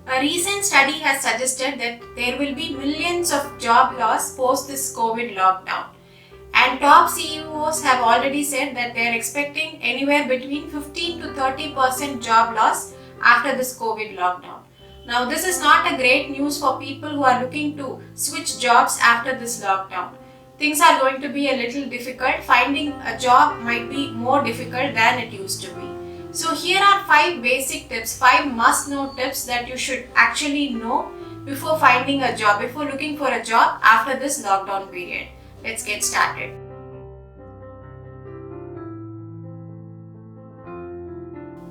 A recent study has suggested that there will be millions of job loss post this COVID lockdown. And top CEOs have already said that they are expecting anywhere between 15 to 30% job loss after this COVID lockdown. Now, this is not a great news for people who are looking to switch jobs after this lockdown. Things are going to be a little difficult. Finding a job might be more difficult than it used to be. So, here are 5 basic tips, 5 must know tips that you should actually know before finding a job, before looking for a job after this lockdown period. Let's get started.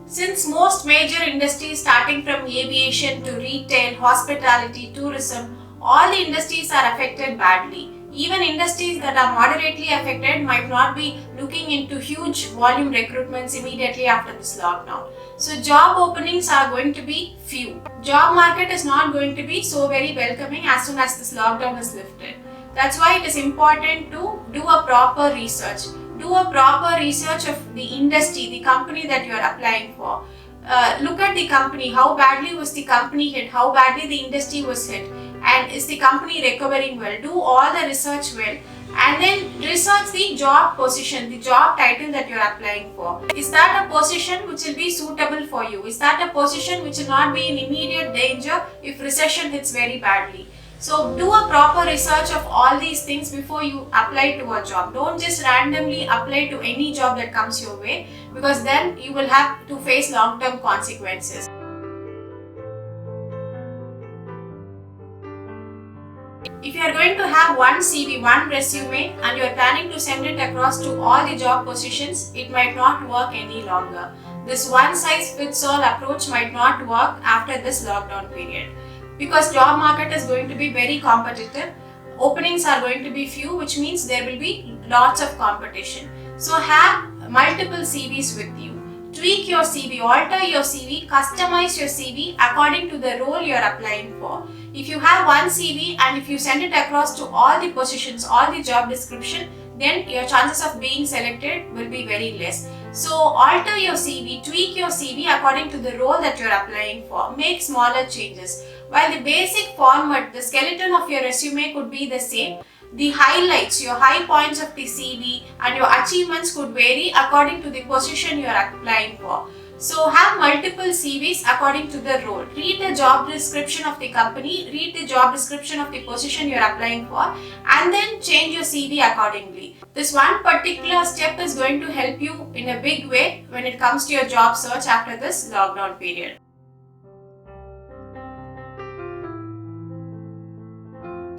Since most major industries starting from aviation to retail, hospitality, tourism, all the industries are affected badly. Even industries that are moderately affected might not be looking into huge volume recruitments immediately after this lockdown. So job openings are going to be few. Job market is not going to be so very welcoming as soon as this lockdown is lifted. That's why it is important to do a proper research. Do a proper research of the industry, the company that you are applying for. Look at the company, how badly was the company hit, how badly the industry was hit, and is the company recovering well. Do all the research well, and then research the job position, the job title that you are applying for. Is that a position which will be suitable for you? Is that a position which will not be in immediate danger if recession hits very badly? So do a proper research of all these things before you apply to a job. Don't just randomly apply to any job that comes your way, because then you will have to face long-term consequences. If you are going to have one CV, one resume, and you are planning to send it across to all the job positions, it might not work any longer. This one-size-fits-all approach might not work after this lockdown period. Because job market is going to be very competitive, openings are going to be few, which means there will be lots of competition. So have multiple CVs with you. Tweak your CV, alter your CV, customize your CV according to the role you are applying for. If you have one CV and if you send it across to all the positions, all the job description, then your chances of being selected will be very less. So alter your CV, tweak your CV according to the role that you are applying for. Make smaller changes. While the basic format, the skeleton of your resume could be the same, the highlights, your high points of the CV and your achievements could vary according to the position you are applying for. So have multiple CVs according to the role. Read the job description of the company, read the job description of the position you are applying for, and then change your CV accordingly. This one particular step is going to help you in a big way when it comes to your job search after this lockdown period.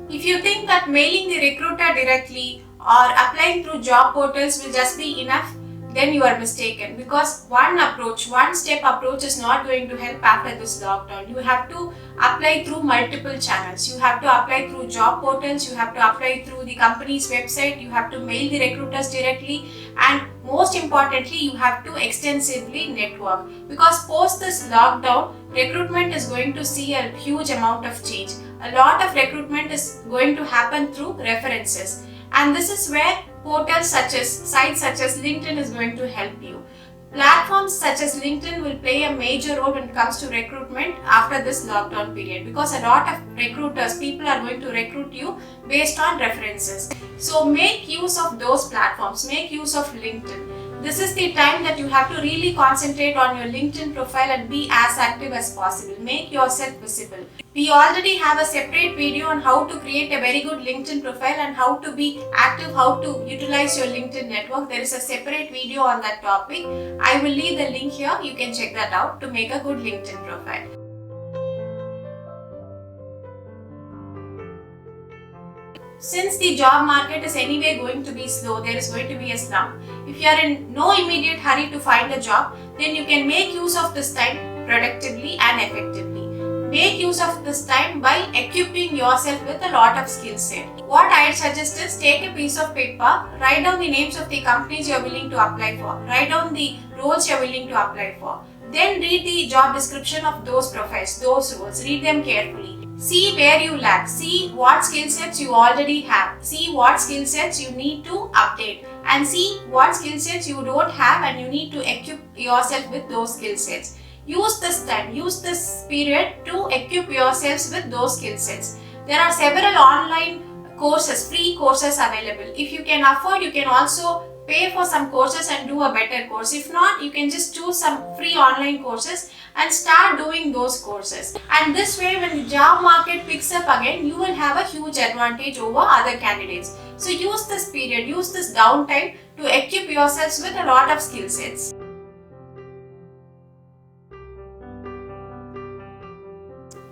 If you think that mailing the recruiter directly or applying through job portals will just be enough, then you are mistaken, because one step approach is not going to help after this lockdown. You have to apply through multiple channels. You have to apply through job portals, you have to apply through the company's website, you have to mail the recruiters directly, and most importantly, you have to extensively network, because post this lockdown, recruitment is going to see a huge amount of change. A lot of recruitment is going to happen through references, and this is where portals sites such as LinkedIn is going to help you. Platforms such as LinkedIn will play a major role when it comes to recruitment after this lockdown period, because a lot of recruiters, people are going to recruit you based on references. So make use of those platforms, make use of LinkedIn. This is the time that you have to really concentrate on your LinkedIn profile and be as active as possible. Make yourself visible. We already have a separate video on how to create a very good LinkedIn profile and how to be active, how to utilize your LinkedIn network. There is a separate video on that topic. I will leave the link here. You can check that out to make a good LinkedIn profile. Since the job market is anyway going to be slow, there is going to be a slump. If you are in no immediate hurry to find a job, then you can make use of this time productively and effectively. Make use of this time by equipping yourself with a lot of skill set. What I suggest is take a piece of paper, write down the names of the companies you are willing to apply for, write down the roles you are willing to apply for. Then read the job description of those profiles, those roles, read them carefully. See where you lack, see what skill sets you already have, see what skill sets you need to update, and see what skill sets you don't have and you need to equip yourself with those skill sets. use this time, use this period to equip yourselves with those skill sets. There are several online courses, free courses available. If you can afford, you can also pay for some courses and do a better course. If not, you can just choose some free online courses and start doing those courses. And this way, when the job market picks up again, you will have a huge advantage over other candidates. So use this period, use this downtime to equip yourselves with a lot of skill sets.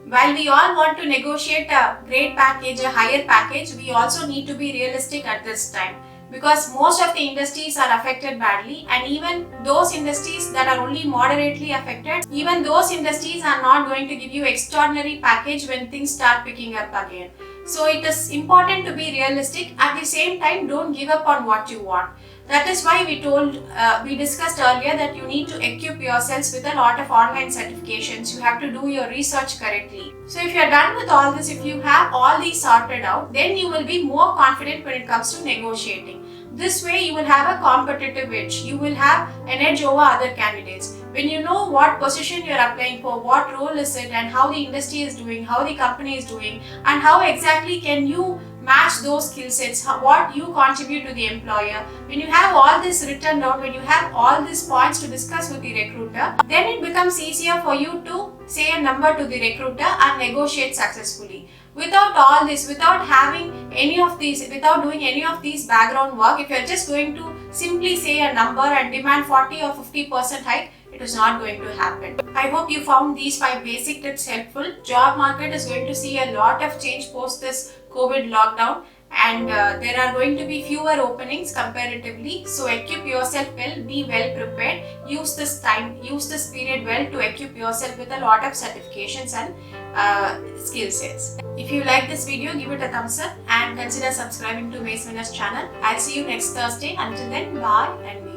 While we all want to negotiate a great package, a higher package, we also need to be realistic at this time, because most of the industries are affected badly, and even those industries that are only moderately affected, even those industries are not going to give you extraordinary package when things start picking up again. So it is important to be realistic. At the same time, don't give up on what you want. That is why we discussed earlier that you need to equip yourselves with a lot of online certifications. You have to do your research correctly. So if you are done with all this, if you have all these sorted out, then you will be more confident when it comes to negotiating. This way you will have a competitive edge. You will have an edge over other candidates. When you know what position you are applying for, what role is it, and how the industry is doing, how the company is doing, and how exactly can you match those skill sets, what you contribute to the employer. When you have all this written down, when you have all these points to discuss with the recruiter, then it becomes easier for you to say a number to the recruiter and negotiate successfully. Without all this, without having any of these, without doing any of these background work, if you're just going to simply say a number and demand 40 or 50% hike, it is not going to happen. I hope you found these 5 basic tips helpful. Job market is going to see a lot of change post this COVID lockdown, and there are going to be fewer openings comparatively. So equip yourself well, be well prepared, use this time, use this period well to equip yourself with a lot of certifications and skill sets. If you like this video, give it a thumbs up and consider subscribing to Mace Winners channel. I'll see you next Thursday. Until then, bye and